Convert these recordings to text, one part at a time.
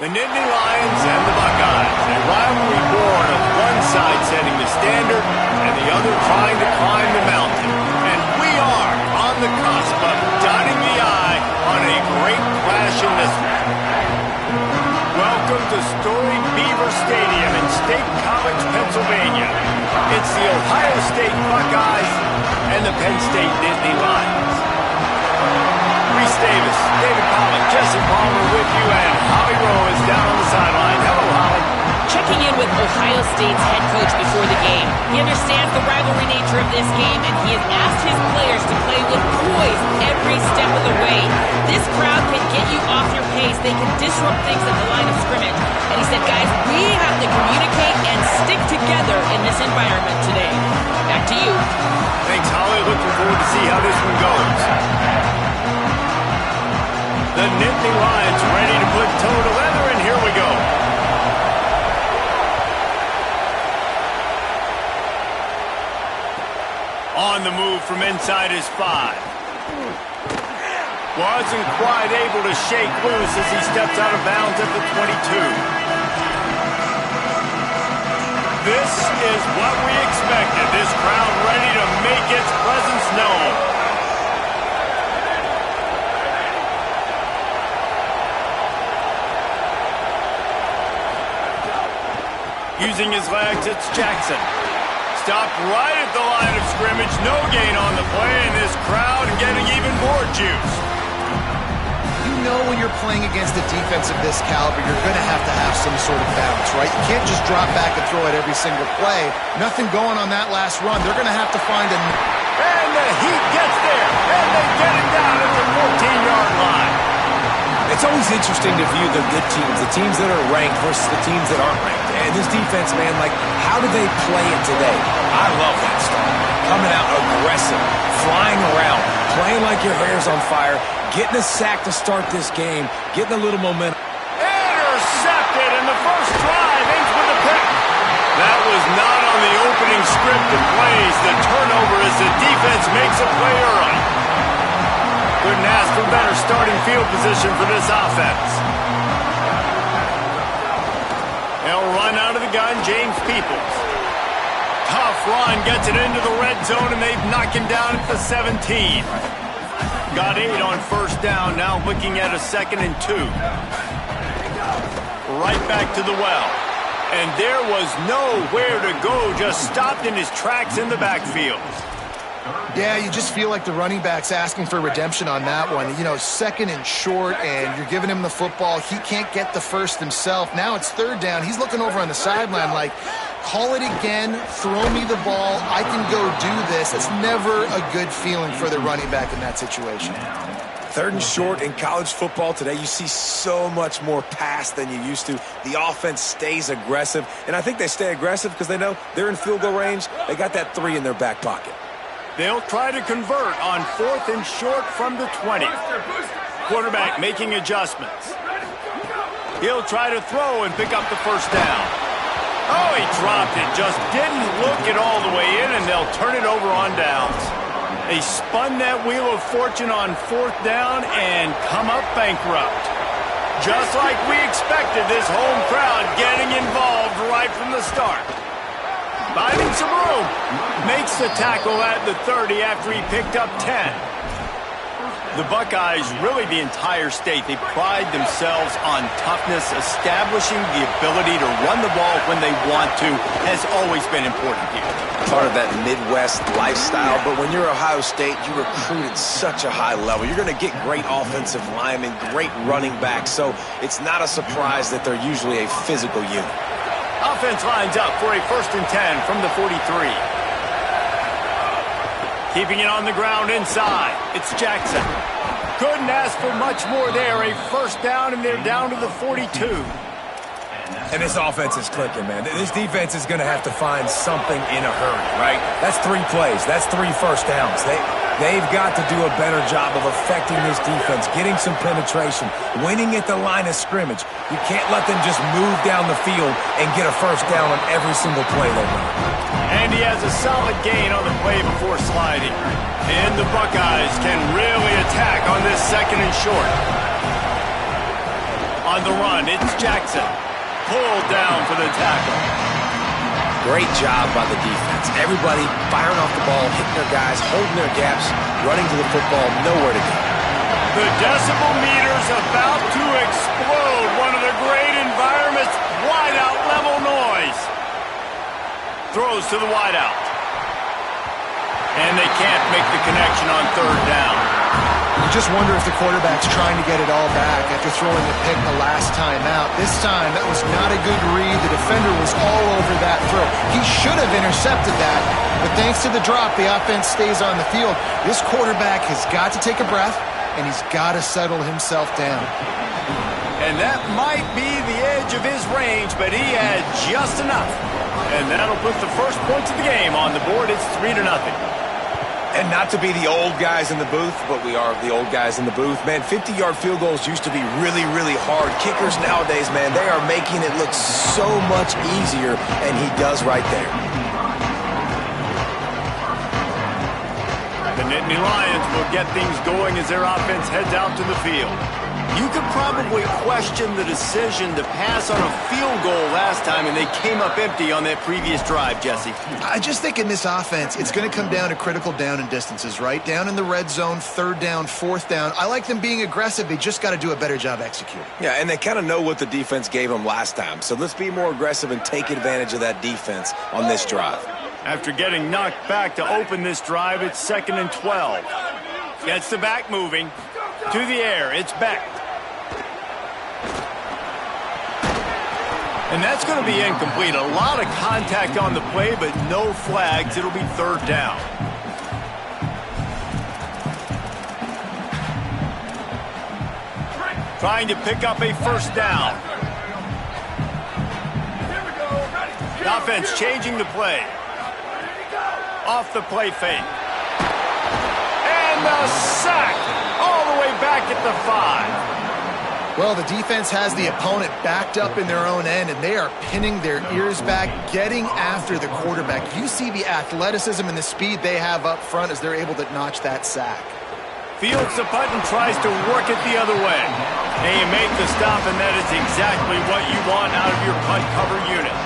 The Nittany Lions and the Buckeyes, a rivalry born of one side setting the standard and the other trying to climb the mountain. And we are on the cusp of dotting the I on a great clash in this one. Welcome to storied Beaver Stadium in State College, Pennsylvania. It's the Ohio State Buckeyes and the Penn State Nittany Lions. Reese Davis, David Pollock, Jesse Palmer with you, and Holly Rowe is down on the sideline. Hello, Holly. Checking in with Ohio State's head coach before the game. He understands the rivalry nature of this game, and he has asked his players to play with poise every step of the way. This crowd can get you off your pace. They can disrupt things at the line of scrimmage. And he said, guys, we have to communicate and stick together in this environment today. Back to you. Thanks, Holly. Looking forward to see how this one goes. The Nittany Lions ready to put toe to leather, and here we go. On the move from inside his 5. Wasn't quite able to shake loose as he steps out of bounds at the 22. This is what we expected. This crowd ready to make its presence known. Using his legs, it's Jackson. Stopped right at the line of scrimmage. No gain on the play, and this crowd getting even more juice. You know when you're playing against a defense of this caliber, you're going to have some sort of balance, right? You can't just drop back and throw it every single play. Nothing going on that last run. They're going to have to find a... And the Heat gets there, and they get it down at the 14-yard line. It's always interesting to view the good teams, the teams that are ranked versus the teams that aren't ranked. And this defense, man, like, how do they play it today? I love that start. Coming out aggressive, flying around, playing like your hair's on fire, getting a sack to start this game, getting a little momentum. Intercepted, and the first drive ends with a pick. That was not on the opening script of plays. The turnover as the defense makes a play early. Couldn't ask for better starting field position for this offense. They'll run out of the gun, James Peoples. Tough run, gets it into the red zone, and they've knocked him down at the 17. Got 8 on first down, now looking at a 2nd and 2. Right back to the well. And there was nowhere to go, just stopped in his tracks in the backfield. Yeah, you just feel like the running back's asking for redemption on that one. You know, 2nd and short, and you're giving him the football. He can't get the first himself. Now it's 3rd down. He's looking over on the sideline like, call it again, throw me the ball, I can go do this. It's never a good feeling for the running back in that situation. 3rd and short in college football today, you see so much more pass than you used to. The offense stays aggressive, and I think they stay aggressive because they know they're in field goal range. They got that 3 in their back pocket. They'll try to convert on 4th and short from the 20. Quarterback making adjustments. He'll try to throw and pick up the first down. Oh, he dropped it. Just didn't look it all the way in, and they'll turn it over on downs. They spun that wheel of fortune on 4th down and come up bankrupt. Just like we expected, this home crowd getting involved right from the start. Finding some room. Makes the tackle at the 30 after he picked up 10. The Buckeyes, really the entire state, they pride themselves on toughness. Establishing the ability to run the ball when they want to has always been important here. Part of that Midwest lifestyle, but when you're Ohio State, you recruit at such a high level. You're going to get great offensive linemen, great running backs, so it's not a surprise that they're usually a physical unit. Offense lines up for a 1st and 10 from the 43. Keeping it on the ground inside. It's Jackson. Couldn't ask for much more there. A 1st down, and they're down to the 42. And this offense is clicking, man. This defense is going to have to find something in a hurry, right? That's 3 plays. That's 3 first downs. They've got to do a better job of affecting this defense, getting some penetration, winning at the line of scrimmage. You can't let them just move down the field and get a 1st down on every single play they run. And he has a solid gain on the play before sliding. And the Buckeyes can really attack on this 2nd and short. On the run, it's Jackson. Pulled down for the tackle. Great job by the defense. Everybody firing off the ball, hitting their guys, holding their gaps, running to the football, nowhere to go. The decibel meter's about to explode. One of the great environments. Wideout level noise. Throws to the wideout. And they can't make the connection on third down. You just wonder if the quarterback's trying to get it all back after throwing the pick the last time out. This time, that was not a good read. The defender was all over that throw. He should have intercepted that, but thanks to the drop, the offense stays on the field. This quarterback has got to take a breath, and he's got to settle himself down. And that might be the edge of his range, but he had just enough. And that'll put the first points of the game on the board. It's 3-0. And not to be the old guys in the booth, but we are the old guys in the booth. Man, 50-yard field goals used to be really, really hard. Kickers nowadays, man, they are making it look so much easier, and he does right there. The Nittany Lions will get things going as their offense heads out to the field. You could probably question the decision to pass on a field goal last time, and they came up empty on that previous drive, Jesse. I just think in this offense, it's going to come down to critical down and distances, right? Down in the red zone, third down, fourth down. I like them being aggressive. They just got to do a better job executing. Yeah, and they kind of know what the defense gave them last time. So let's be more aggressive and take advantage of that defense on this drive. After getting knocked back to open this drive, it's 2nd and 12. Gets the back moving. To the air, it's Beck. And that's going to be incomplete. A lot of contact on the play, but no flags. It'll be third down. Trying to pick up a first down. The offense changing the play. Off the play fake. And the sack all the way back at the 5. Well, the defense has the opponent backed up in their own end, and they are pinning their ears back, getting after the quarterback. You see the athleticism and the speed they have up front as they're able to notch that sack. Fields the punt and tries to work it the other way. They make the stop, and that is exactly what you want out of your punt cover unit.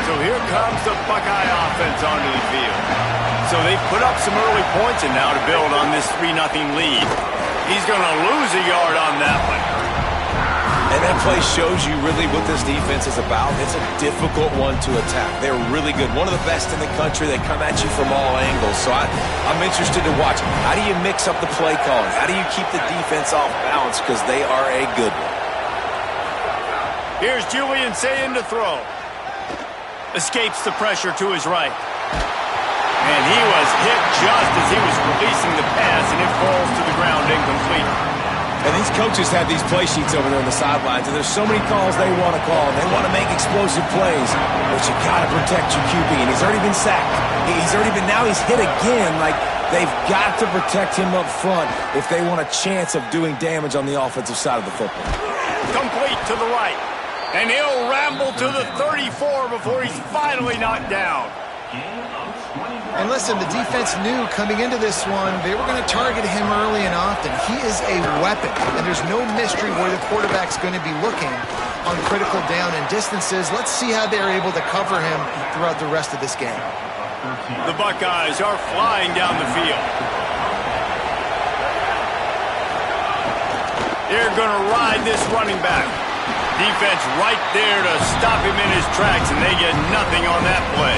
So here comes the Buckeye offense onto the field. So they've put up some early points, and now to build on this 3-0 lead. He's going to lose a yard on that one. And that play shows you really what this defense is about. It's a difficult one to attack. They're really good. One of the best in the country. They come at you from all angles. So I'm interested to watch. How do you mix up the play calling? How do you keep the defense off balance? Because they are a good one. Here's Julian saying to throw. Escapes the pressure to his right. And he was hit just as he was releasing the pass, and it falls to the ground incomplete. And these coaches have these play sheets over there on the sidelines, and there's so many calls they want to call, and they want to make explosive plays, but you got to protect your QB, and he's already been sacked. Now he's hit again. Like, they've got to protect him up front if they want a chance of doing damage on the offensive side of the football. Complete to the right, and he'll ramble to the 34 before he's finally knocked down. And listen, the defense knew coming into this one, they were going to target him early and often. He is a weapon, and there's no mystery where the quarterback's going to be looking on critical down and distances. Let's see how they're able to cover him throughout the rest of this game. The Buckeyes are flying down the field. They're going to ride this running back. Defense right there to stop him in his tracks, and they get nothing on that play.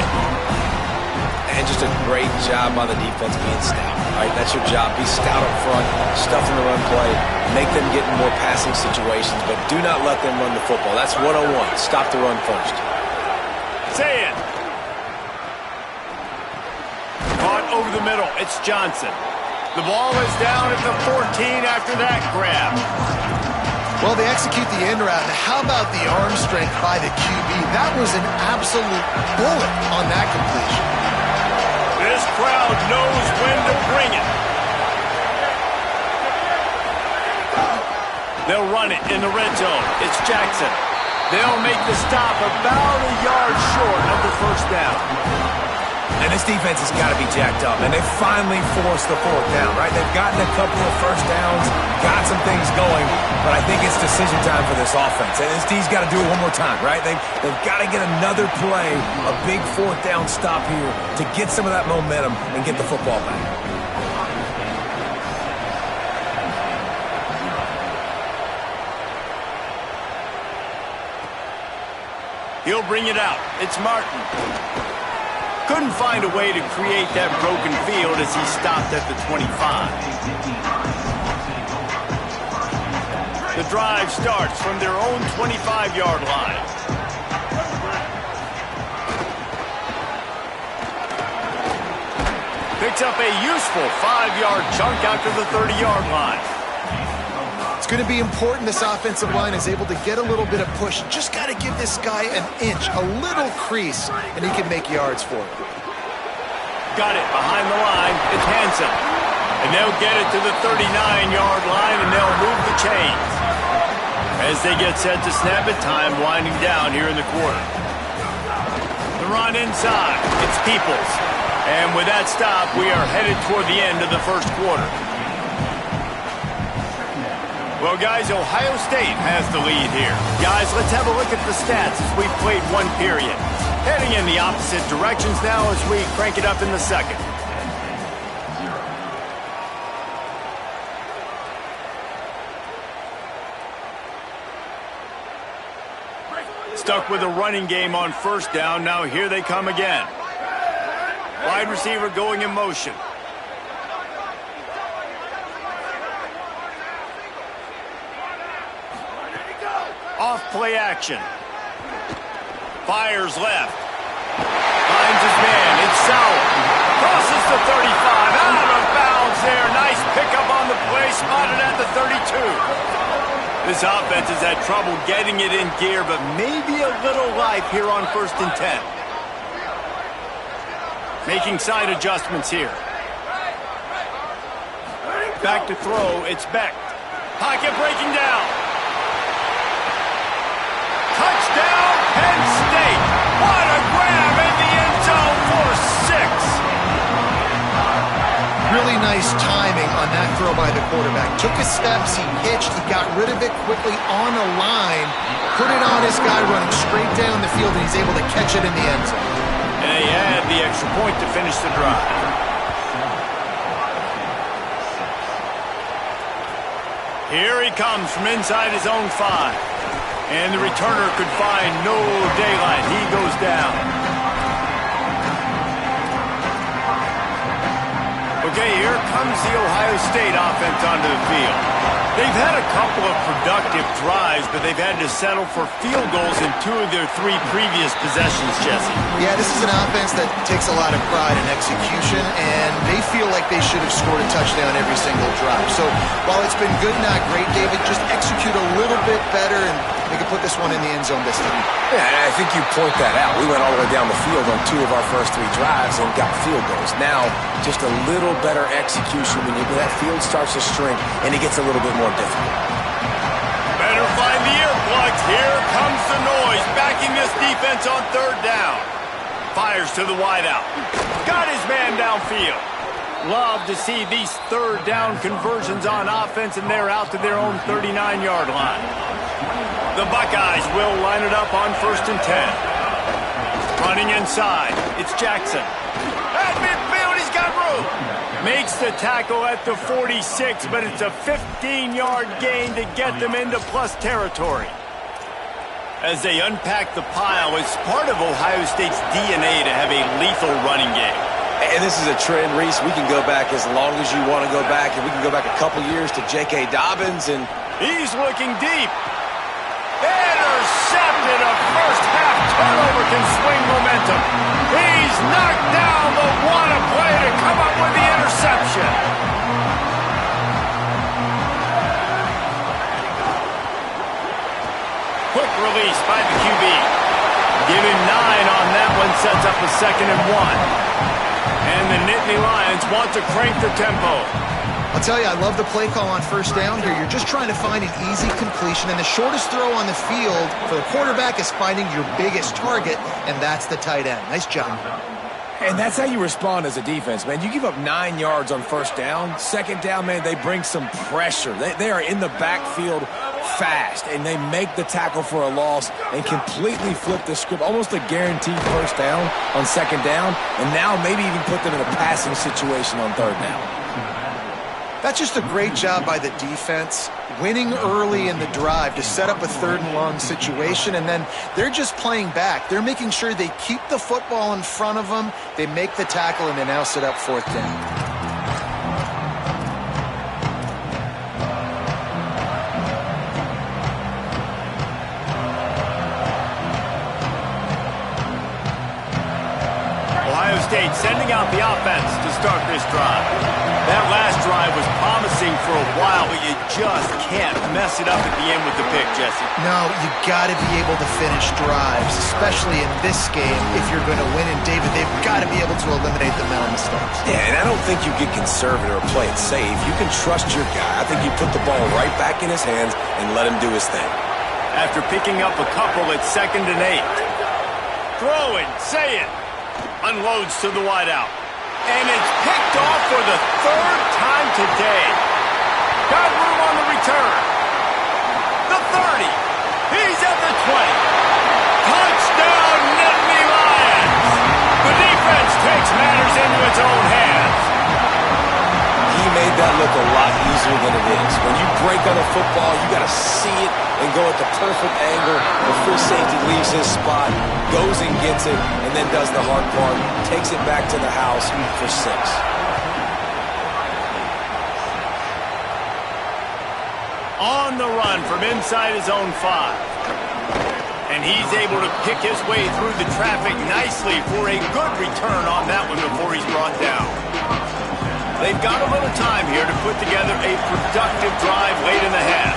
And just a great job by the defense being stout, right? That's your job. Be stout up front, stuff in the run play, make them get in more passing situations, but do not let them run the football. That's 101. Stop the run first. Say it. Caught over the middle. It's Johnson. The ball is down at the 14 after that grab. Well, they execute the end route. Now, how about the arm strength by the QB? That was an absolute bullet on that completion. This crowd knows when to bring it. They'll run it in the red zone. It's Jackson. They'll make the stop about a yard short of the first down. And this defense has got to be jacked up. And they finally forced the fourth down, right? They've gotten a couple of first downs, got some things going, but I think it's decision time for this offense. And this D's got to do it one more time, right? They've got to get another play, a big fourth down stop here to get some of that momentum and get the football back. He'll bring it out. It's Martin. Couldn't find a way to create that broken field as he stopped at the 25. The drive starts from their own 25-yard line. Picks up a useful 5-yard chunk after the 30-yard line. It's going to be important this offensive line is able to get a little bit of push. Just got to give this guy an inch, a little crease, and he can make yards for it. Got it behind the line. It's Hansen. And they'll get it to the 39-yard line, and they'll move the chains. As they get set to snap it, time winding down here in the quarter. The run inside. It's Peoples. And with that stop, we are headed toward the end of the first quarter. Well, guys, Ohio State has the lead here. Guys, let's have a look at the stats as we've played one period. Heading in the opposite directions now as we crank it up in the second. Stuck with a running game on first down. Now here they come again. Wide receiver going in motion. Off play action. Fires left. Finds his man. It's Sauer. Crosses the 35. Out of bounds there. Nice pickup on the play. Spotted at the 32. This offense has had trouble getting it in gear, but maybe a little life here on 1st and 10. Making side adjustments here. Back to throw. It's Beck. Pocket breaking down. Touchdown, Penn State. What a grab in the end zone for 6. Really nice timing on that throw by the quarterback. Took his steps, he hitched, he got rid of it quickly on a line, put it on his guy running straight down the field, and he's able to catch it in the end zone. And they had the extra point to finish the drive. Here he comes from inside his own 5. And the returner could find no daylight. He goes down. Okay, here comes the Ohio State offense onto the field. They've had a couple of productive drives, but they've had to settle for field goals in 2 of their 3 previous possessions, Jesse. Yeah, this is an offense that takes a lot of pride in execution, and they feel like they should have scored a touchdown every single drive. So while it's been good, not great, David, just execute a little bit better, and they can put this one in the end zone this time. Yeah, and I think you point that out. We went all the way down the field on 2 of our first 3 drives and got field goals. Now, just a little better execution when that field starts to shrink and it gets a little bit more difficult. Better find the earplugs. Here comes the noise, backing this defense on 3rd down. Fires to the wideout. Got his man downfield. Love to see these 3rd down conversions on offense, and they're out to their own 39-yard line. The Buckeyes will line it up on 1st and 10. Running inside. It's Jackson. At midfield, he's got room. Makes the tackle at the 46, but it's a 15-yard gain to get them into plus territory. As they unpack the pile, it's part of Ohio State's DNA to have a lethal running game. And this is a trend, Reese. We can go back as long as you want to go back, and we can go back a couple years to J.K. Dobbins. And he's looking deep. Intercepted. A first-half turnover can swing momentum. He's knocked down the one play to come up with the interception. Quick release by the QB. Give him 9 on that one. Sets up a 2nd and 1. And the Nittany Lions want to crank the tempo. I'll tell you, I love the play call on 1st down here. You're just trying to find an easy completion, and the shortest throw on the field for the quarterback is finding your biggest target, and that's the tight end. Nice job. And that's how you respond as a defense, man. You give up 9 yards on first down. Second down, man, they bring some pressure. They are in the backfield fast, and they make the tackle for a loss and completely flip the script. Almost a guaranteed first down on second down, and now maybe even put them in a passing situation on third down. That's just a great job by the defense, winning early in the drive to set up a third and long situation, and then they're just playing back. They're making sure they keep the football in front of them, they make the tackle, and they now set up fourth down. Ohio State sending out the offense to start this drive. That last drive was promising for a while, but you just can't mess it up at the end with the pick, Jesse. No, you got to be able to finish drives, especially in this game if you're going to win. And David, they've got to be able to eliminate the mental mistakes. Yeah, and I don't think you get conservative or play it safe. You can trust your guy. I think you put the ball right back in his hands and let him do his thing. After picking up a couple at 2nd and 8. Throwing, say it. Unloads to the wideout. And it's picked off for the 3rd time today. Got room on the return. The 30. He's at the 20. Touchdown, Nittany Lions. The defense takes matters into its own hands. He made that look a lot easier than it is. When you break on a football, you got to see it and go at the perfect angle. The free safety leaves his spot, goes and gets it, and then does the hard part, takes it back to the house for 6. On the run from inside his own 5. And he's able to pick his way through the traffic nicely for a good return on that one before he's brought down. They've got a little time here to put together a productive drive late in the half.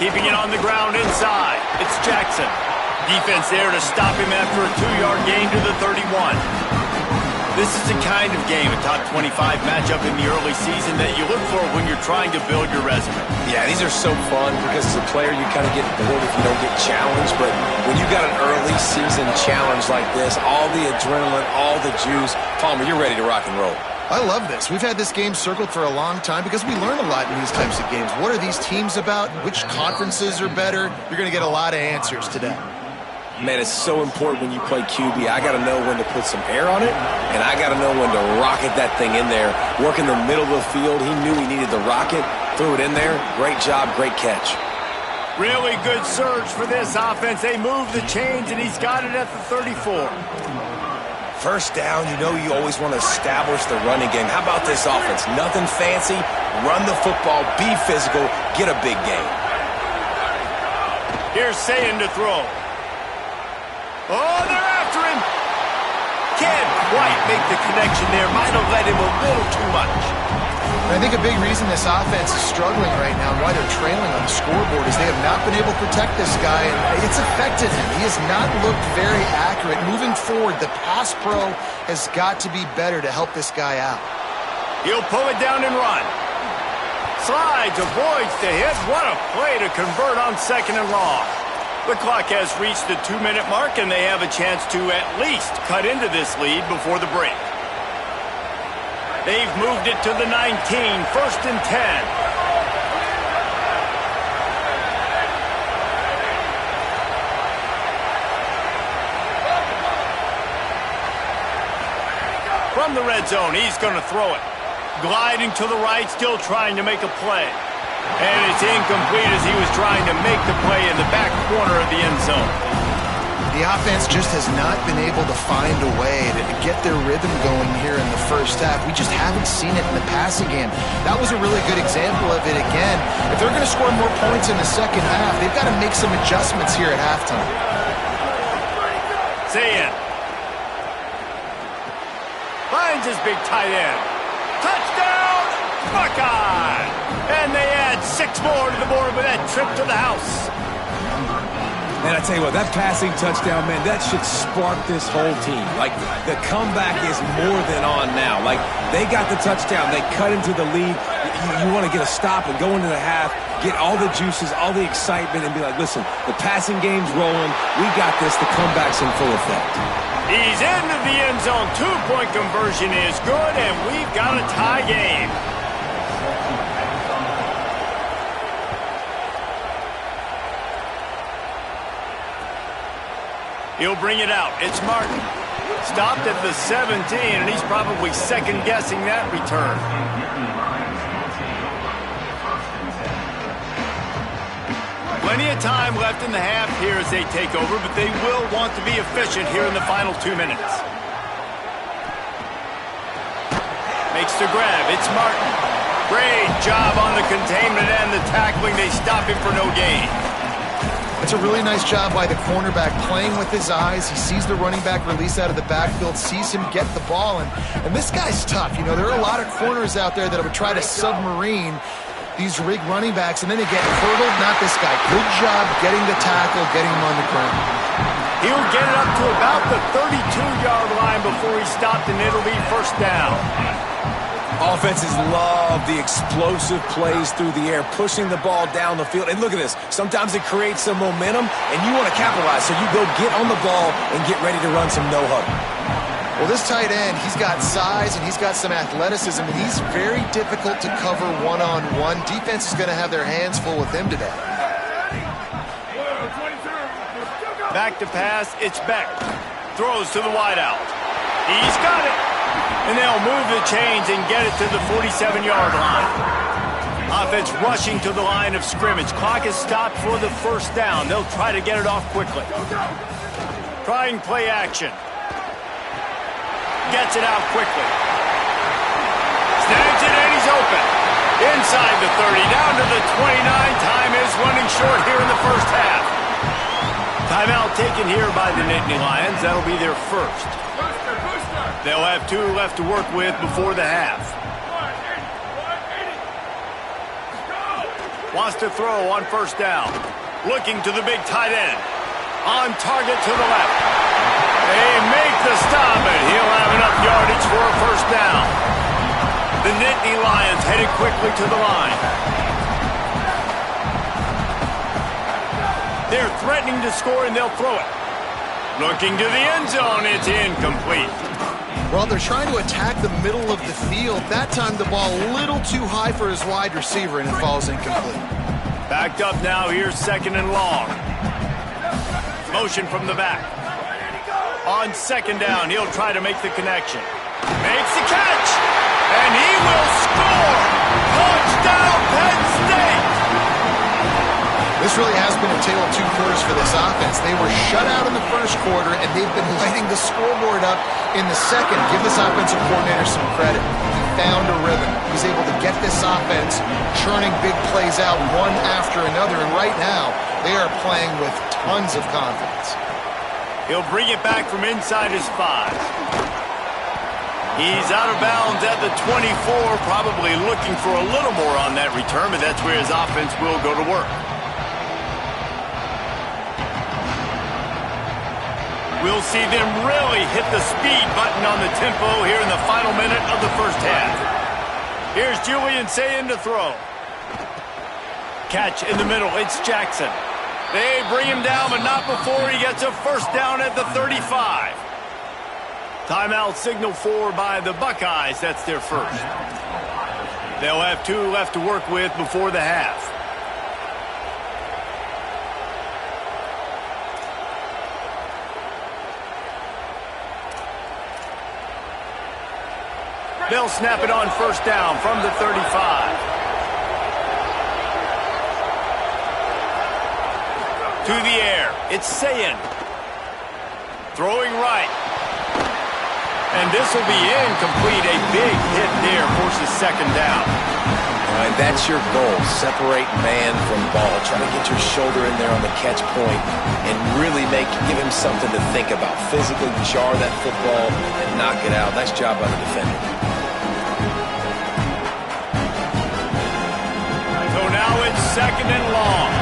Keeping it on the ground inside. It's Jackson. Defense there to stop him after a 2-yard gain to the 31. This is the kind of game, a top 25 matchup in the early season that you look for when you're trying to build your resume. Yeah, these are so fun because as a player you kind of get bored if you don't get challenged, but when you got an early season challenge like this, all the adrenaline, all the juice, Palmer, you're ready to rock and roll. I love this. We've had this game circled for a long time because we learn a lot in these types of games. What are these teams about? Which conferences are better? You're going to get a lot of answers today. Man, it's so important when you play QB. I got to know when to put some air on it, and I got to know when to rocket that thing in there. Work in the middle of the field. He knew he needed the rocket, threw it in there. Great job, great catch. Really good surge for this offense. They move the chains, and he's got it at the 34. First down, you know you always want to establish the running game. How about this offense? Nothing fancy. Run the football, be physical, get a big gain. Here's Sayin to throw. Oh, they're after him. Can't quite make the connection there. Might have led him a little too much. And I think a big reason this offense is struggling right now and why they're trailing on the scoreboard is they have not been able to protect this guy, and it's affected him. He has not looked very accurate. Moving forward, the pass pro has got to be better to help this guy out. He'll pull it down and run. Slides, avoids the hit. What a play to convert on 2nd and long. The clock has reached the 2-minute mark, and they have a chance to at least cut into this lead before the break. They've moved it to the 19, 1st and 10. From the red zone, he's going to throw it. Gliding to the right, still trying to make a play. And it's incomplete as he was trying to make the play in the back corner of the end zone. The offense just has not been able to find a way to get their rhythm going here in the first half. We just haven't seen it in the passing game. That was a really good example of it again. If they're going to score more points in the second half, they've got to make some adjustments here at halftime. Sayin finds his big tight end. Touchdown, Buckeye! And they add 6 more to the board with that trip to the house. And I tell you what, that passing touchdown, man, that should spark this whole team. Like, the comeback is more than on now. Like, they got the touchdown. They cut into the lead. You want to get a stop and go into the half, get all the juices, all the excitement, and be like, listen, the passing game's rolling. We got this. The comeback's in full effect. He's into the end zone. Two-point conversion is good, and we've got a tie game. He'll bring it out. It's Martin. Stopped at the 17, and he's probably second-guessing that return. Plenty of time left in the half here as they take over, but they will want to be efficient here in the final 2 minutes. Makes the grab. It's Martin. Great job on the containment and the tackling. They stop him for no gain. It's a really nice job by the cornerback playing with his eyes. He sees the running back release out of the backfield, sees him get the ball, and this guy's tough. You know, there are a lot of corners out there that would try to submarine these rig running backs, and then they get hurdled. Not this guy. Good job getting the tackle, getting him on the ground. He'll get it up to about the 32-yard line before he stopped, and it'll be first down. Offenses love the explosive plays through the air, pushing the ball down the field. And look at this. Sometimes it creates some momentum, and you want to capitalize. So you go get on the ball and get ready to run some no-huddle. Well, this tight end, he's got size and he's got some athleticism, and he's very difficult to cover one-on-one. Defense is going to have their hands full with him today. Back to pass, it's Beck. Throws to the wideout. He's got it. And they'll move the chains and get it to the 47-yard line. Offense rushing to the line of scrimmage. Clock is stopped for the first down. They'll try to get it off quickly. Trying play action. Gets it out quickly. Snags it and he's open. Inside the 30, down to the 29. Time is running short here in the first half. Timeout taken here by the Nittany Lions. That'll be their first. They'll have 2 left to work with before the half. Wants to throw on first down. Looking to the big tight end. On target to the left. They make the stop, and he'll have enough yardage for a first down. The Nittany Lions headed quickly to the line. They're threatening to score, and they'll throw it. Looking to the end zone. It's incomplete. Well, they're trying to attack the middle of the field. That time the ball a little too high for his wide receiver, and it falls incomplete. Backed up now. Here's second and long. Motion from the back. On second down, he'll try to make the connection. Makes the catch, and he will score. Touchdown, Penn State. This really has been a tale of 2 quarters for this offense. They were shut out in the first quarter, and they've been lighting the scoreboard up in the second. Give this offensive coordinator some credit. He found a rhythm. He's able to get this offense churning big plays out one after another, and right now they are playing with tons of confidence. He'll bring it back from inside his 5. He's out of bounds at the 24, probably looking for a little more on that return, but that's where his offense will go to work. We'll see them really hit the speed button on the tempo here in the final minute of the first half. Here's Julian Ncaa to throw. Catch in the middle. It's Jackson. They bring him down, but not before he gets a first down at the 35. Timeout signal for by the Buckeyes. That's their first. They'll have 2 left to work with before the half. They'll snap it on first down from the 35. To the air. It's Ncaa. Throwing right. And this will be incomplete. A big hit there forces second down. All right, that's your goal. Separate man from ball. Try to get your shoulder in there on the catch point and really give him something to think about. Physically jar that football and knock it out. Nice job by the defender. So now it's second and long.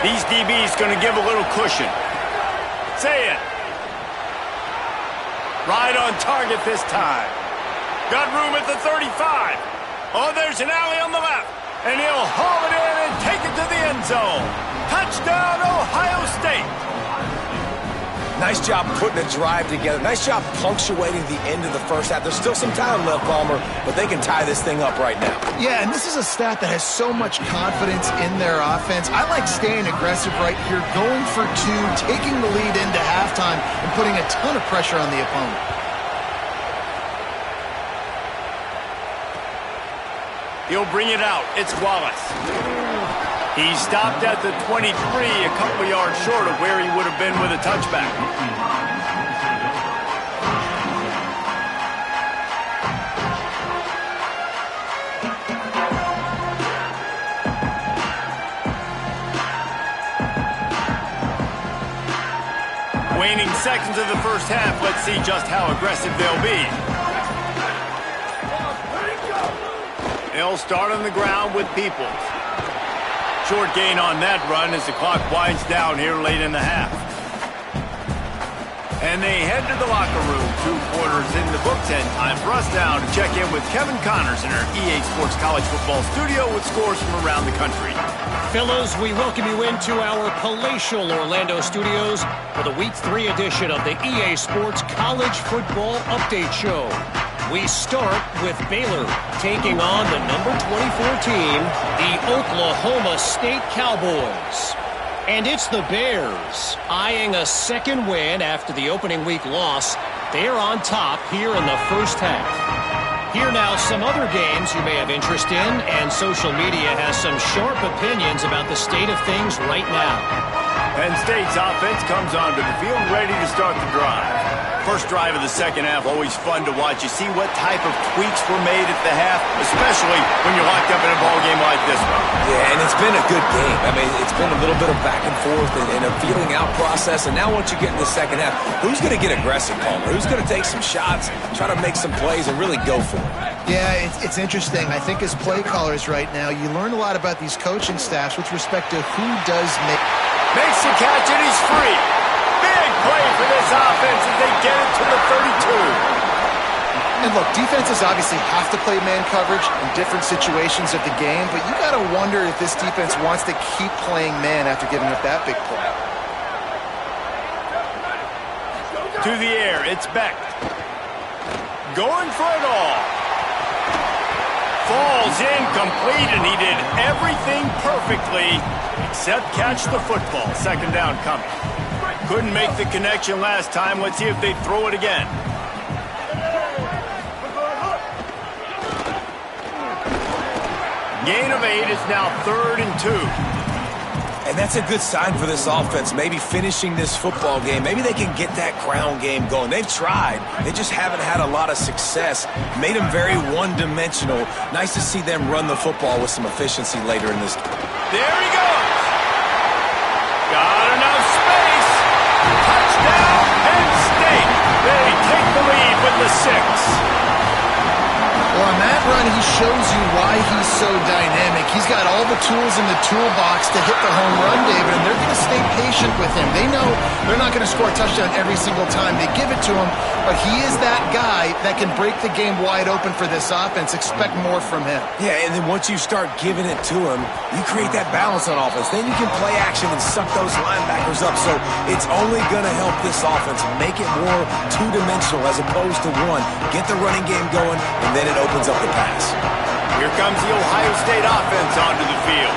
These DBs going to give a little cushion. Say it. Right on target this time. Got room at the 35. Oh, there's an alley on the left. And he'll haul it in and take it to the end zone. Touchdown, Ohio State! Nice job putting a drive together. Nice job punctuating the end of the first half. There's still some time left, Palmer, but they can tie this thing up right now. Yeah, and this is a stat that has so much confidence in their offense. I like staying aggressive right here, going for two, taking the lead into halftime, and putting a ton of pressure on the opponent. He'll bring it out. It's Wallace. He stopped at the 23, a couple yards short of where he would have been with a touchback. Waning seconds of the first half. Let's see just how aggressive they'll be. They'll start on the ground with Peoples. Short gain on that run as the clock winds down here late in the half. And they head to the locker room. 2 quarters in the books, and time for us now to check in with Kevin Connors in our EA Sports College Football studio with scores from around the country. Fellows, we welcome you into our palatial Orlando studios for the Week 3 edition of the EA Sports College Football Update Show. We start with Baylor taking on the number 24 team, the Oklahoma State Cowboys. And it's the Bears eyeing a second win after the opening week loss. They're on top here in the first half. Here now some other games you may have interest in, and social media has some sharp opinions about the state of things right now. Penn State's offense comes onto the field ready to start the drive. First drive of the second half, always fun to watch. You see what type of tweaks were made at the half, especially when you're locked up in a ball game like this one. Yeah, and it's been a good game. I mean, it's been a little bit of back and forth and a feeling out process. And now once you get in the second half, who's going to get aggressive, Palmer? Who's going to take some shots, try to make some plays, and really go for it? Yeah, it's interesting. I think as play callers right now, you learn a lot about these coaching staffs with respect to who does make... Makes the catch, and he's free. Big play for this offense as they get it to the 32. And look, defenses obviously have to play man coverage in different situations of the game, but you got to wonder if this defense wants to keep playing man after giving up that big play. To the air, it's Beck. Going for it all. Falls incomplete, and he did everything perfectly except catch the football. Second down coming. Couldn't make the connection last time. Let's see if they throw it again. Gain of 8 is now 3rd and 2. And that's a good sign for this offense, maybe finishing this football game. Maybe they can get that ground game going. They've tried. They just haven't had a lot of success. Made them very one-dimensional. Nice to see them run the football with some efficiency later in this game. There he goes. Got enough space. Touchdown, Penn State. They take the lead with the 6. Well, on that run, he shows you why he's so dynamic. He's got all the tools in the toolbox to hit the home run, David, and they're going to stay patient with him. They know they're not going to score a touchdown every single time they give it to him, but he is that guy that can break the game wide open for this offense. Expect more from him. Yeah, and then once you start giving it to him, you create that balance on offense. Then you can play action and suck those linebackers up. So it's only going to help this offense make it more two-dimensional as opposed to one. Get the running game going, and then it opens up the pass. Here comes the Ohio State offense onto the field.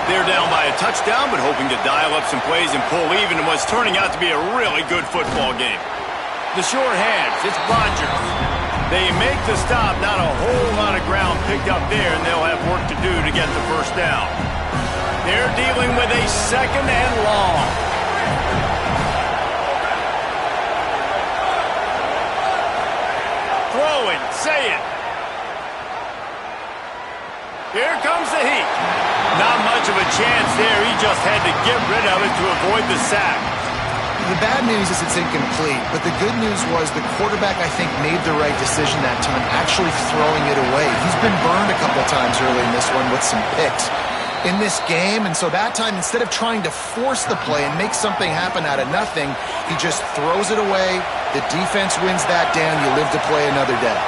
They're down by a touchdown, but hoping to dial up some plays and pull even in what's turning out to be a really good football game. The short hands, it's Rodgers. They make the stop, not a whole lot of ground picked up there, and they'll have work to do to get the first down. They're dealing with a second and long. Throwing, say it. Here comes the heat. Not much of a chance there. He just had to get rid of it to avoid the sack. The bad news is it's incomplete, but the good news was the quarterback, I think, made the right decision that time, actually throwing it away. He's been burned a couple of times early in this one with some picks in this game, and so that time, instead of trying to force the play and make something happen out of nothing, he just throws it away. The defense wins that down. You live to play another day.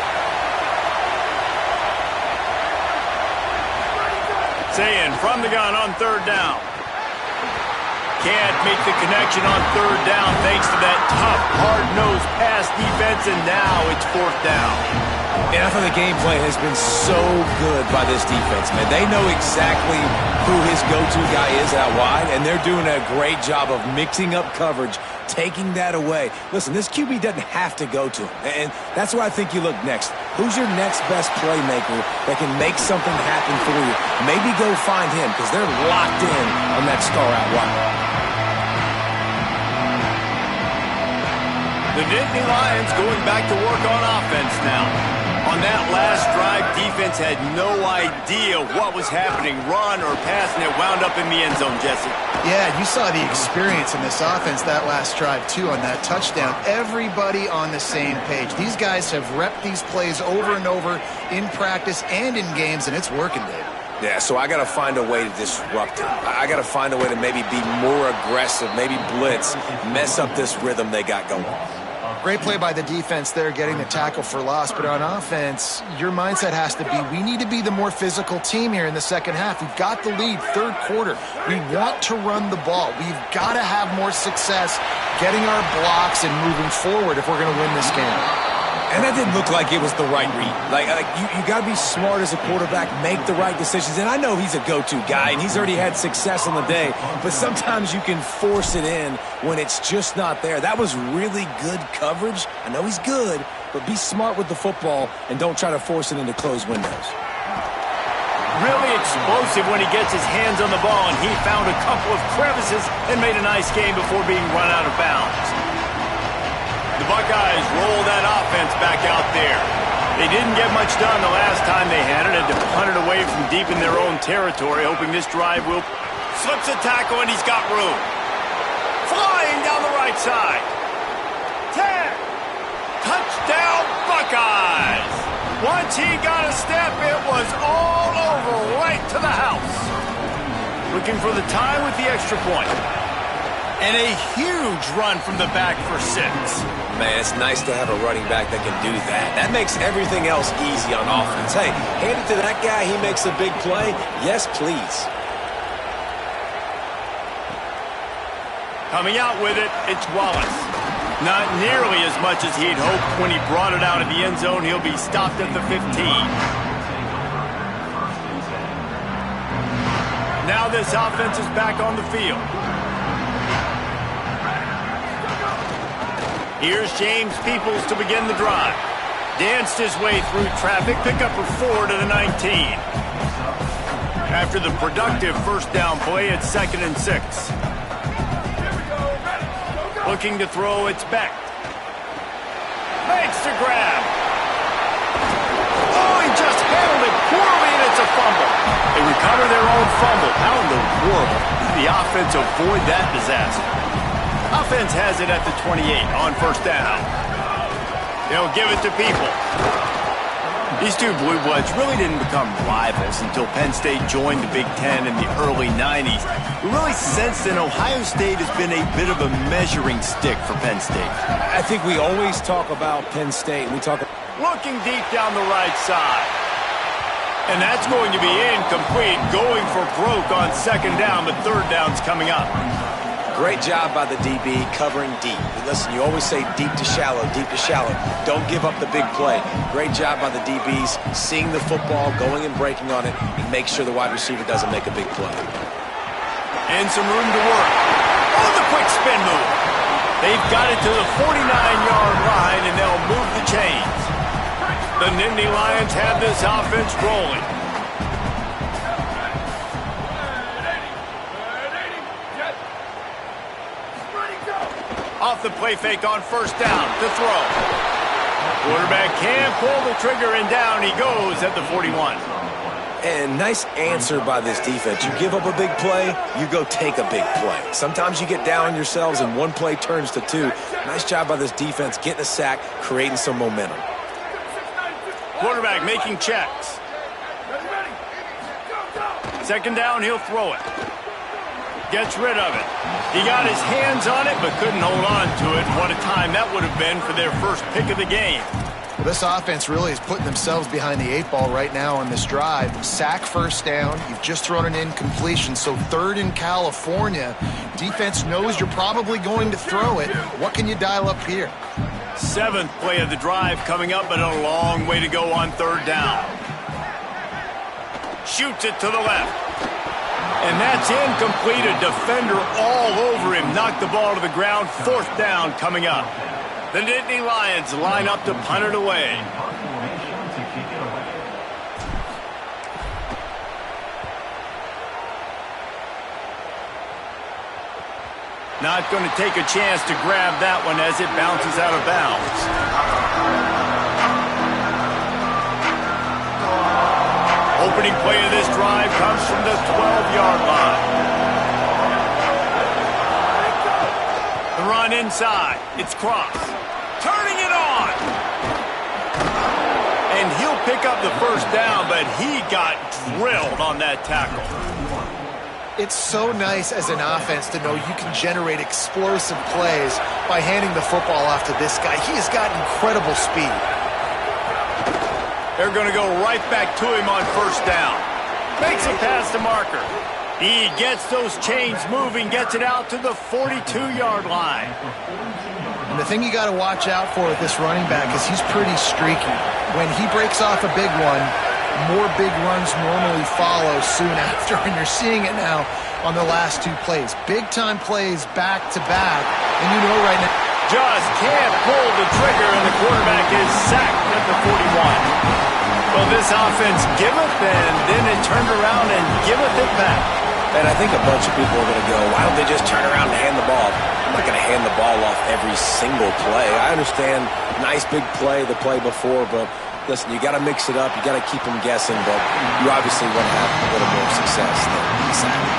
Saying from the gun on 3rd down. can't make the connection on third down thanks to that tough, hard-nosed pass defense, and now it's fourth down. And I thought the game plan has been so good by this defense, man. They know exactly who his go-to guy is out wide, and they're doing a great job of mixing up coverage, taking that away. Listen, this QB doesn't have to go to him, and that's why I think you look next. Who's your next best playmaker that can make something happen for you? Maybe go find him, because they're locked in on that star out wide. The Nittany Lions going back to work on offense now. On that last drive, defense had no idea what was happening, run or pass, and it wound up in the end zone, Jesse. Yeah, you saw the experience in this offense that last drive, too, on that touchdown. Everybody on the same page. These guys have repped these plays over and over in practice and in games, and it's working, Dave. Yeah, so I got to find a way to disrupt it. I got to find a way to maybe be more aggressive, maybe blitz, mess up this rhythm they got going. Great play by the defense there, getting the tackle for loss. But on offense, your mindset has to be, we need to be the more physical team here in the second half. We've got the lead, third quarter. We want to run the ball. We've got to have more success getting our blocks and moving forward if we're going to win this game. And that didn't look like it was the right read. Like you got to be smart as a quarterback, make the right decisions. And I know he's a go-to guy, and he's already had success on the day. But sometimes you can force it in when it's just not there. That was really good coverage. I know he's good, but be smart with the football and don't try to force it into closed windows. Really explosive when he gets his hands on the ball, and he found a couple of crevices and made a nice game before being run out of bounds. The Buckeyes roll that offense back out there. They didn't get much done the last time they had it, and to punt it away from deep in their own territory, hoping this drive will... Slips a tackle, and he's got room. Flying down the right side. 10. Touchdown, Buckeyes. Once he got a step, it was all over, right to the house. Looking for the tie with the extra point. And a huge run from the back for 6. Man, it's nice to have a running back that can do that. That makes everything else easy on offense. Hey, hand it to that guy, he makes a big play. Yes, please. Coming out with it, it's Wallace. Not nearly as much as he'd hoped when he brought it out of the end zone. He'll be stopped at the 15. Now this offense is back on the field. Here's James Peoples to begin the drive. Danced his way through traffic, pick up a 4 to the 19. After the productive first down play, it's 2nd and 6. Looking to throw, it's Beck. Makes the grab. Oh, he just handled it poorly, and it's a fumble. They recover their own fumble. How in the world did the offense avoid that disaster? Offense has it at the 28 on first down. They'll give it to People. These two Blue Bloods really didn't become rivals until Penn State joined the Big Ten in the early 90s. We really sensed that Ohio State has been a bit of a measuring stick for Penn State. I think we always talk about Penn State. Looking deep down the right side. And that's going to be incomplete, going for broke on second down, but third down's coming up. Great job by the DB covering deep. Listen, you always say deep to shallow, deep to shallow. Don't give up the big play. Great job by the DBs, seeing the football, going and breaking on it, and make sure the wide receiver doesn't make a big play. And some room to work. Oh, the quick spin move. They've got it to the 49-yard line, and they'll move the chains. The Nittany Lions have this offense rolling. Off the play fake on first down to throw. Quarterback can't pull the trigger, and down he goes at the 41. And nice answer by this defense. You give up a big play, you go take a big play. Sometimes you get down on yourselves and one play turns to 2. Nice job by this defense getting a sack, creating some momentum. Quarterback making checks. Second down, he'll throw it. Gets rid of it. He got his hands on it, but couldn't hold on to it. What a time that would have been for their first pick of the game. This offense really is putting themselves behind the 8 ball right now on this drive. Sack, first down. You've just thrown an incompletion, so third in California. Defense knows you're probably going to throw it. What can you dial up here? 7th play of the drive coming up, but a long way to go on third down. Shoots it to the left. And that's incomplete. A defender all over him. Knocked the ball to the ground. 4th down coming up. The Nittany Lions line up to punt it away. Not going to take a chance to grab that one as it bounces out of bounds. Opening play of this drive comes from the 12-yard line. The run inside. It's Cross. Turning it on. And he'll pick up the first down, but he got drilled on that tackle. It's so nice as an offense to know you can generate explosive plays by handing the football off to this guy. He has got incredible speed. They're going to go right back to him on first down. Makes it past the marker. He gets those chains moving, gets it out to the 42-yard line. And the thing you got to watch out for with this running back is he's pretty streaky. When he breaks off a big one, more big runs normally follow soon after, and you're seeing it now on the last 2 plays. Big-time plays back-to-back, and you know right now. Just can't pull the trigger, and the quarterback is sacked at the 41. Well, this offense giveth, and then it turned around and giveth it back. And I think a bunch of people are going to go, why don't they just turn around and hand the ball? I'm not going to hand the ball off every single play. I understand nice big play, the play before, but listen, you got to mix it up. You got to keep them guessing, but you obviously want to have a little more success than exactly.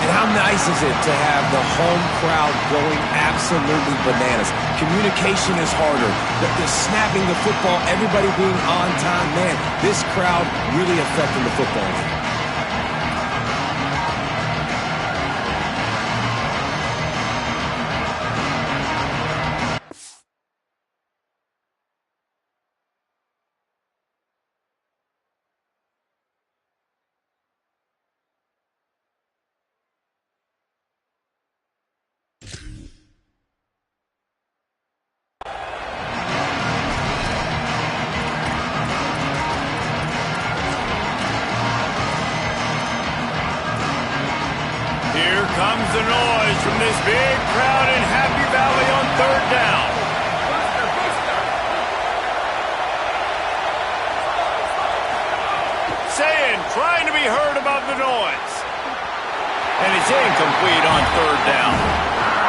And how nice is it to have the home crowd going absolutely bananas? Communication is harder. The snapping the football, everybody being on time. Man, this crowd really affecting the football game. Comes the noise from this big crowd in Happy Valley on third down. Saying, trying to be heard above the noise. And it's incomplete on third down.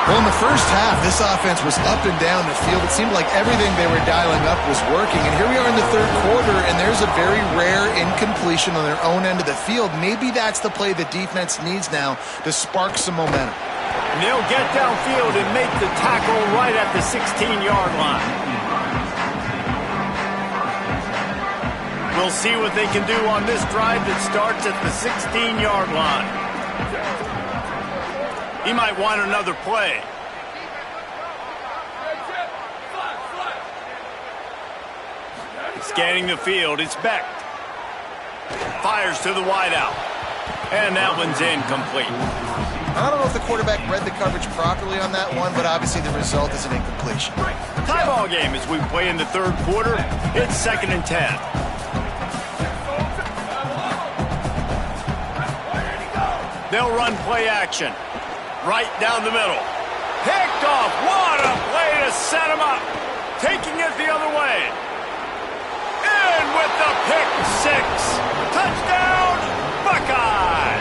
Well, in the first half, this offense was up and down the field. It seemed like everything they were dialing up was working. And here we are in the third quarter, and there's a very rare incompletion on their own end of the field. Maybe that's the play the defense needs now to spark some momentum. And they'll get downfield and make the tackle right at the 16-yard line. We'll see what they can do on this drive that starts at the 16-yard line. He might want another play. Scanning the field, it's Beck. Fires to the wideout. And that one's incomplete. I don't know if the quarterback read the coverage properly on that one, but obviously the result is an incompletion. Tie ball game as we play in the third quarter. It's 2nd and 10. They'll run play action. Right down the middle. Picked off. What a play to set him up. Taking it the other way. In with the pick six. Touchdown, Buckeye.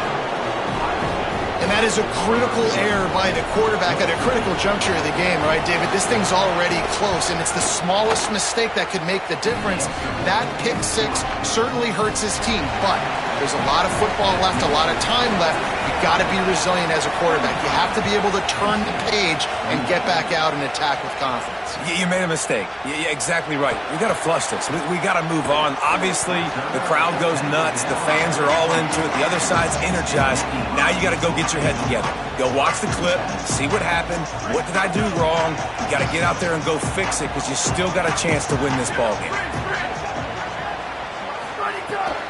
And that is a critical error by the quarterback at a critical juncture of the game, right, David? This thing's already close, and it's the smallest mistake that could make the difference. That pick six certainly hurts his team, but There's a lot of football left, a lot of time left. You've got to be resilient as a quarterback. You have to be able to turn the page and get back out and attack with confidence. You made a mistake. You're exactly right. We got to flush this. We got to move on. Obviously, the crowd goes nuts. The fans are all into it. The other side's energized. Now you got to go get your head together. Go watch the clip, see what happened. What did I do wrong? You got to get out there and go fix it because you still got a chance to win this ball game.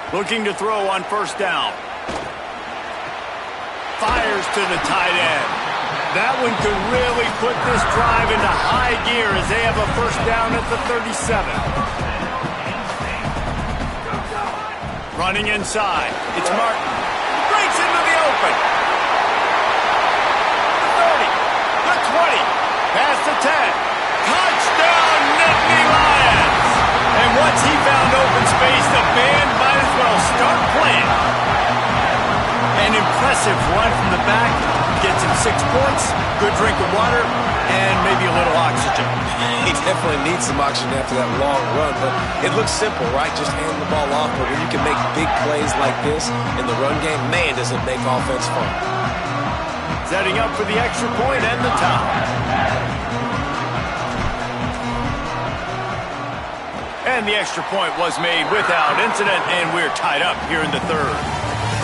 Looking to throw on first down. Fires to the tight end. That one could really put this drive into high gear as they have a first down at the 37. Running inside. It's Martin. Breaks into the open. The 30. The 20. Past the 10. Touchdown, Nittany Lions! And once he found open space, the band might as well start playing. An impressive run from the back. Gets him 6 points, good drink of water, and maybe a little oxygen. He definitely needs some oxygen after that long run, but it looks simple, right? Just hand the ball off, but when you can make big plays like this in the run game, man, does it make offense fun. Setting up for the extra point and the tie. And the extra point was made without incident, and we're tied up here in the third.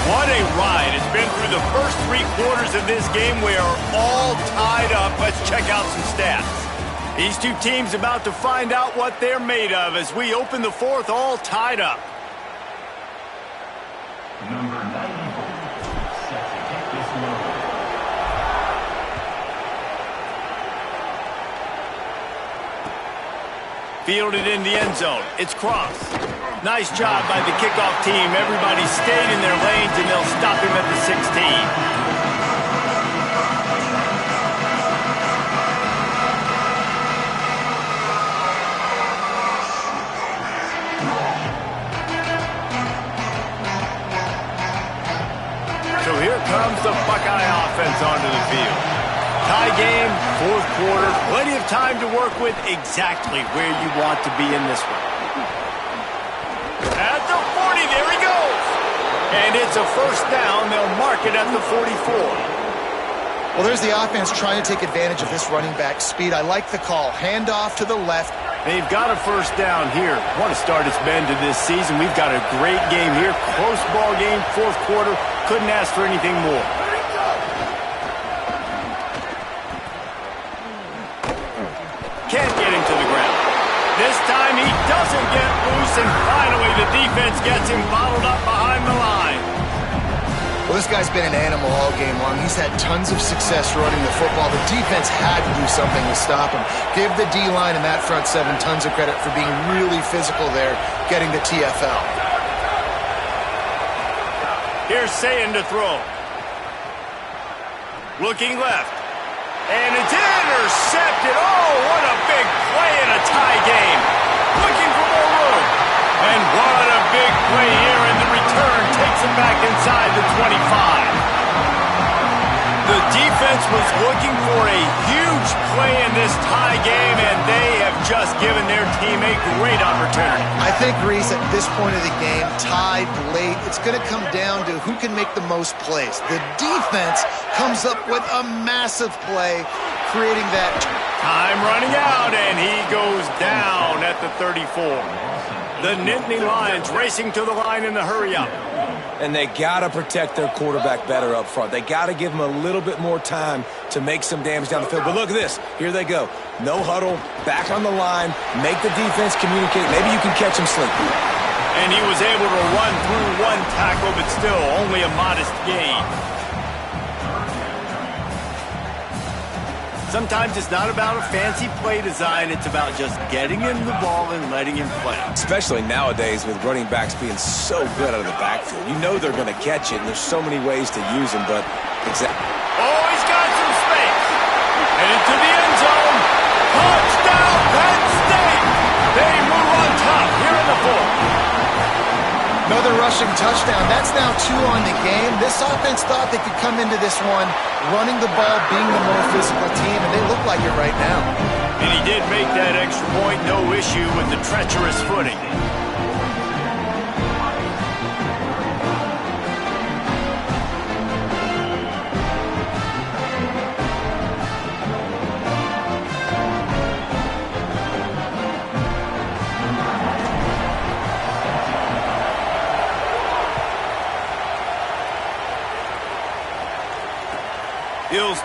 What a ride. It's been through the first 3 quarters of this game. We are all tied up. Let's check out some stats. These two teams about to find out what they're made of as we open the fourth all tied up. Number 94, set to kick this one. Fielded in the end zone. It's Cross. Nice job by the kickoff team. Everybody stayed in their lanes, and they'll stop him at the 16. So here comes the Buckeye offense onto the field. Tie game, fourth quarter, plenty of time to work with, exactly where you want to be in this one. At the 40, there he goes. And it's a first down. They'll mark it at the 44. Well, there's the offense trying to take advantage of this running back speed. I like the call. Handoff to the left. They've got a first down here. What a start it's been to this season. We've got a great game here. Close ball game, fourth quarter. Couldn't ask for anything more. Can't get him to the ground. This time he doesn't get loose, and finally the defense gets him bottled up behind the line. Well, this guy's been an animal all game long. He's had tons of success running the football. The defense had to do something to stop him. Give the D-line and that front seven tons of credit for being really physical there, getting the TFL. Here's Sayin to throw. Looking left. And it's intercepted. Oh, what a big play in a tie game. Looking for more room. And what a big play here, and the return takes him back inside the 25. The defense was looking for a huge play in this tie game, and they have just given their team a great opportunity. I think, Reese, at this point of the game, tied late, it's going to come down to who can make the most plays. The defense comes up with a massive play, creating that. Time running out, and he goes down at the 34. The Nittany Lions racing to the line in the hurry-up. And they got to protect their quarterback better up front. They got to give him a little bit more time to make some damage down the field. But look at this. Here they go. No huddle, back on the line, make the defense communicate. Maybe you can catch him sleeping. And he was able to run through one tackle, but still only a modest gain. Sometimes it's not about a fancy play design. It's about just getting him the ball and letting him play. Especially nowadays with running backs being so good out of the backfield. You know they're going to catch it, and there's so many ways to use them, but exactly. Oh, he's got some space. And into the end zone. Touchdown, Penn State. They move on top here in the fourth. Another rushing touchdown. That's now 2 on the game. This offense thought they could come into this one running the ball, being the more physical team, and they look like it right now. And he did make that extra point, no issue with the treacherous footing.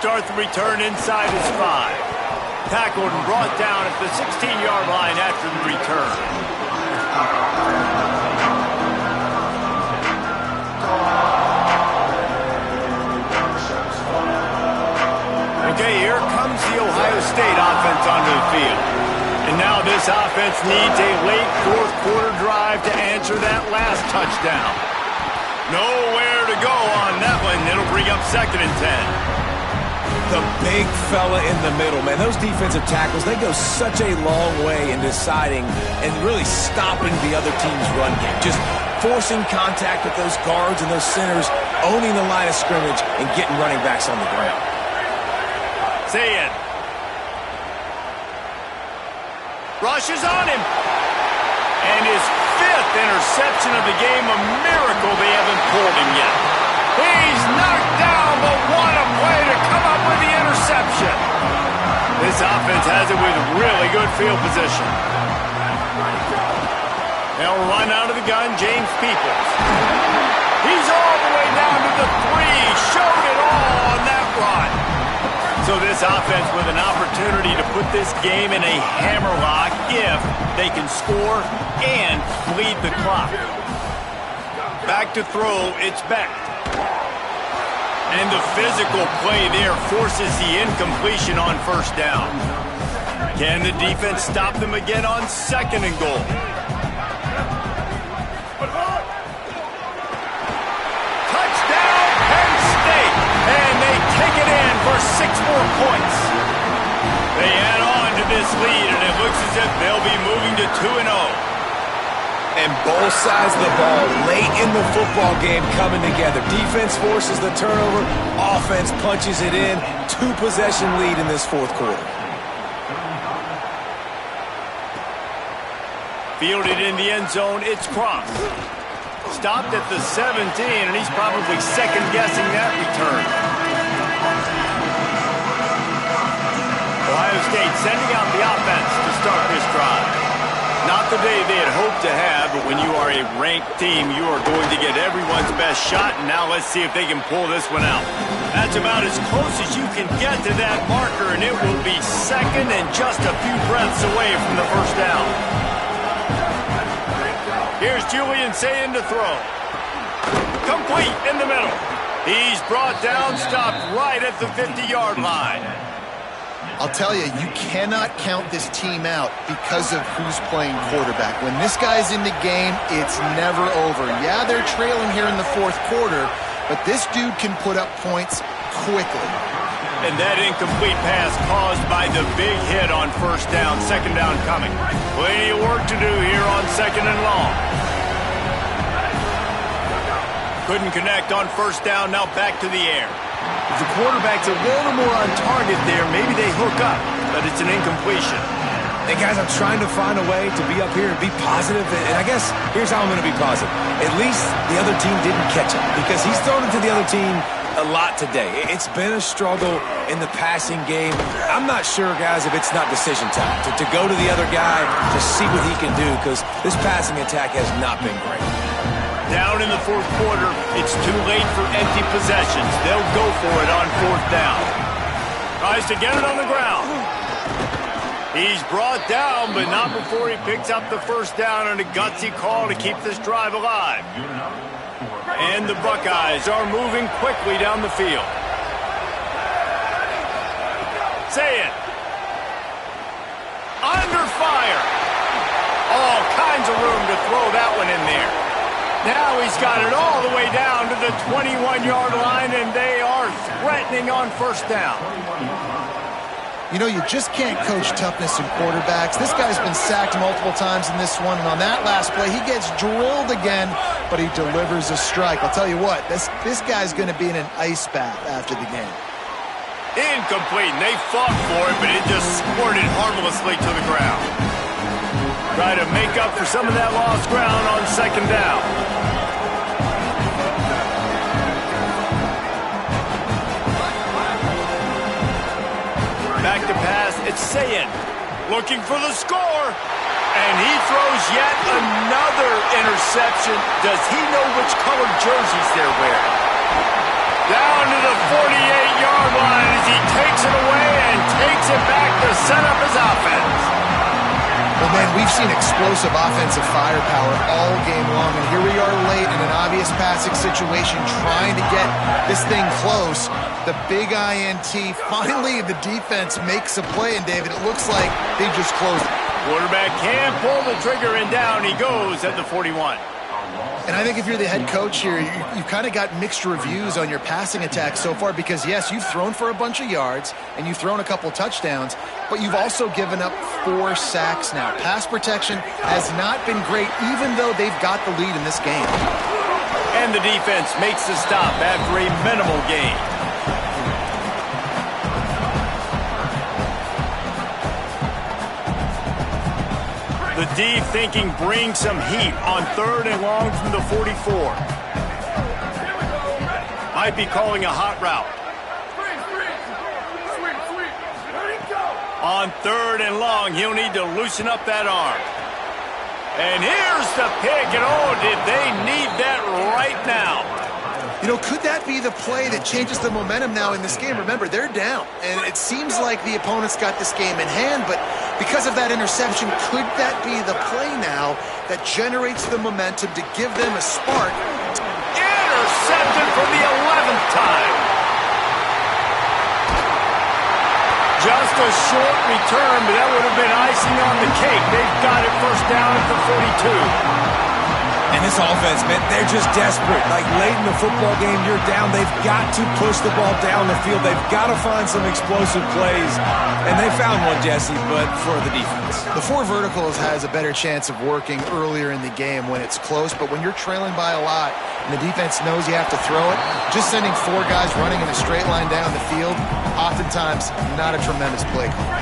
start the return inside his 5. Tackled and brought down at the 16-yard line after the return. Okay, here comes the Ohio State offense onto the field. And now this offense needs a late fourth quarter drive to answer that last touchdown. Nowhere to go on that one. It'll bring up 2nd and 10. The big fella in the middle, man. Those defensive tackles, they go such a long way in deciding and really stopping the other team's run game. Just forcing contact with those guards and those centers, owning the line of scrimmage, and getting running backs on the ground. Say it. Rushes on him. And his 5th interception of the game, a miracle they haven't pulled him yet. He's knocked down, but what a play to come up with the interception. This offense has it with really good field position. They'll run out of the gun, James Peoples. He's all the way down to the 3. Showed it all on that run. So this offense with an opportunity to put this game in a hammerlock if they can score and bleed the clock. Back to throw, it's Beck. And the physical play there forces the incompletion on 1st down. Can the defense stop them again on 2nd and goal? Touchdown, Penn State! And they take it in for 6 more points. They add on to this lead, and it looks as if they'll be moving to 2-0. And both sides of the ball late in the football game coming together. Defense forces the turnover. Offense punches it in. 2-possession lead in this 4th quarter. Fielded in the end zone, it's Cross. Stopped at the 17, and he's probably second-guessing that return. Ohio State sending out the offense to start this drive. Not the day they had hoped to have, but when you are a ranked team, you are going to get everyone's best shot, and now let's see if they can pull this one out. That's about as close as you can get to that marker, and it will be 2nd and just a few breaths away from the 1st down. Here's Julian Sayin to throw. Complete in the middle. He's brought down, stopped right at the 50-yard line. I'll tell you, you cannot count this team out because of who's playing quarterback. When this guy's in the game, it's never over. Yeah, they're trailing here in the 4th quarter, but this dude can put up points quickly. And that incomplete pass caused by the big hit on 1st down, 2nd down coming. Plenty of work to do here on 2nd and long. Couldn't connect on 1st down, now back to the air. If the quarterback's a little more on target there, maybe they hook up, but it's an incompletion. And guys, I'm trying to find a way to be up here and be positive, and I guess here's how I'm going to be positive. At least the other team didn't catch him, because he's thrown it to the other team a lot today. It's been a struggle in the passing game. I'm not sure, guys, if it's not decision time to go to the other guy to see what he can do, because this passing attack has not been great. Down in the 4th quarter, it's too late for empty possessions. They'll go for it on 4th down. Tries to get it on the ground. He's brought down, but not before he picks up the 1st down on a gutsy call to keep this drive alive. And the Buckeyes are moving quickly down the field. Say it. Under fire. All kinds of room to throw that one in there. Now he's got it all the way down to the 21-yard line, and they are threatening on 1st down. You know, you just can't coach toughness in quarterbacks. This guy's been sacked multiple times in this one, and on that last play, he gets drilled again, but he delivers a strike. I'll tell you what, this guy's going to be in an ice bath after the game. Incomplete, and they fought for it, but it just squirted harmlessly to the ground. Try to make up for some of that lost ground on 2nd down. Back to pass, it's Sayin. Looking for the score. And he throws yet another interception. Does he know which colored jerseys they're wearing? Down to the 48-yard 40-yard line as he takes it away and takes it back to set up his offense. Well, man, we've seen explosive offensive firepower all game long, and here we are late in an obvious passing situation trying to get this thing close. The big INT, finally the defense makes a play, and David, it looks like they just closed it. Quarterback can pull the trigger, and down he goes at the 41. And I think if you're the head coach here, you've kind of got mixed reviews on your passing attack so far because, yes, you've thrown for a bunch of yards and you've thrown a couple touchdowns, but you've also given up 4 sacks now. Pass protection has not been great, even though they've got the lead in this game. And the defense makes the stop after a minimal gain. The deep thinking brings some heat on 3rd and long from the 44. Might be calling a hot route. On 3rd and long, he'll need to loosen up that arm. And here's the pick, and oh, did they need that right now. You know, could that be the play that changes the momentum now in this game? Remember, they're down, and it seems like the opponent's got this game in hand, but because of that interception, could that be the play now that generates the momentum to give them a spark? Intercepted for the 11th time. Just a short return, but that would have been icing on the cake. They've got it first down at the 42. And this offense, man, they're just desperate. Like late in the football game, you're down. They've got to push the ball down the field. They've got to find some explosive plays. And they found one, Jesse, but for the defense. The 4 verticals has a better chance of working earlier in the game when it's close, but when you're trailing by a lot and the defense knows you have to throw it, just sending 4 guys running in a straight line down the field, oftentimes not a tremendous play call.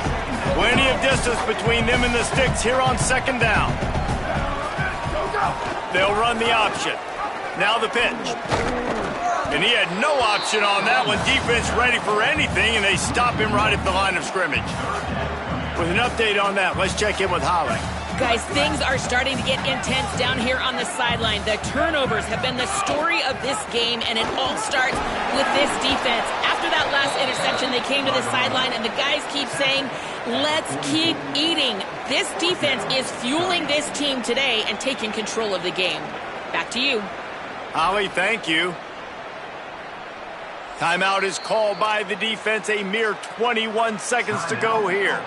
Plenty of distance between them and the sticks here on 2nd down. They'll run the option. Now the pitch. And he had no option on that one. Defense ready for anything, and they stop him right at the line of scrimmage. With an update on that, let's check in with Holly. Guys, things are starting to get intense down here on the sideline. The turnovers have been the story of this game, and it all starts with this defense. After that last interception, they came to the sideline, and the guys keep saying, let's keep eating. This defense is fueling this team today and taking control of the game. Back to you. Holly, thank you. Timeout is called by the defense. A mere 21 seconds to go here.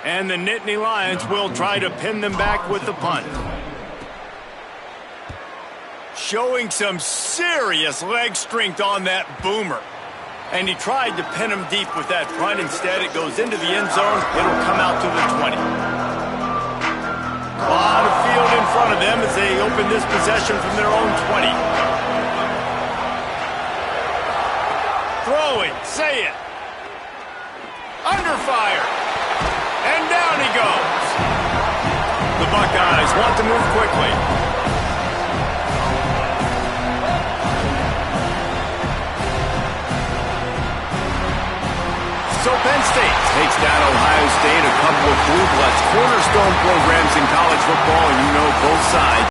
And the Nittany Lions will try to pin them back with the punt. Showing some serious leg strength on that boomer. And he tried to pin him deep with that punt. Instead, it goes into the end zone. It'll come out to the 20. A lot of field in front of them as they open this possession from their own 20. Throwing, say it. Under fire. And down he goes. The Buckeyes want to move quickly. So Penn State takes down Ohio State, a couple of blue bloods, cornerstone programs in college football, and you know both sides.